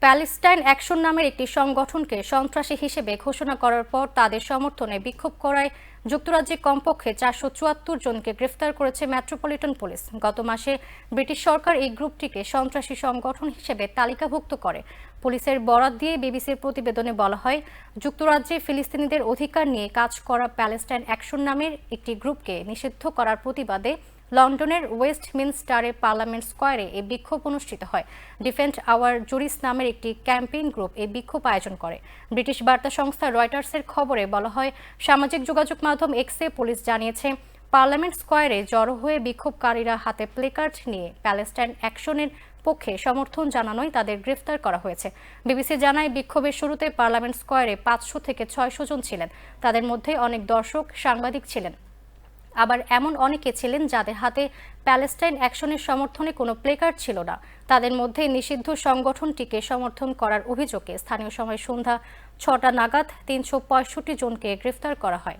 Palestine action নামের একটি সংগঠনকে সন্ত্রাসী হিসেবে ঘোষণা করার পর তাদের সমর্থনে বিক্ষোভ করায় যুক্তরাজ্যে কমপক্ষে 474 জনকে গ্রেফতার করেছে মেট্রোপলিটন পুলিশ। গত মাসে ব্রিটিশ সরকার এই গ্রুপটিকে সন্ত্রাসী সংগঠন হিসেবে তালিকাভুক্ত করে। পুলিশের বরাত দিয়ে বিবিসির প্রতিবেদনে বলা হয়, যুক্তরাজ্যে ফিলিস্তিনিদের অধিকার নিয়ে কাজ করা প্যালেস্টাইন অ্যাকশন নামের একটি গ্রুপকে নিষিদ্ধ করার প্রতিবাদে লন্ডনের ওয়েস্টমিনস্টারে পার্লামেন্ট স্কয়ারে এই বিক্ষোভ অনুষ্ঠিত হয়। ডিফেন্ড আওয়ার জুরিস নামের একটি ক্যাম্পেইন গ্রুপ এই বিক্ষোভ আয়োজন করে। ব্রিটিশ বার্তা সংস্থা রয়টার্সের খবরে বলা হয়, সামাজিক যোগাযোগ মাধ্যম এক্সে পুলিশ জানিয়েছে, পার্লামেন্ট স্কয়ারে জড়ো হয়ে বিক্ষোভকারীরা হাতে প্লেকার্ড নিয়ে প্যালেস্টাইন অ্যাকশনের পক্ষে সমর্থন জানানোয় তাদের গ্রেফতার করা হয়েছে। বিবিসি জানায়, বিক্ষোভের শুরুতে পার্লামেন্ট স্কয়ারে 500 থেকে 600 জন ছিলেন। তাদের মধ্যে অনেক দর্শক, সাংবাদিক ছিলেন। আবার এমন অনেকে ছিলেন যাদের হাতে প্যালেস্টাইন অ্যাকশনের সমর্থনে কোনো প্লেকার্ড ছিল না। তাদের মধ্যে নিষিদ্ধ সংগঠনটিকে সমর্থন করার অভিযোগে স্থানীয় সময় সন্ধ্যা 6টা নাগাদ 365 জনকে গ্রেফতার করা হয়।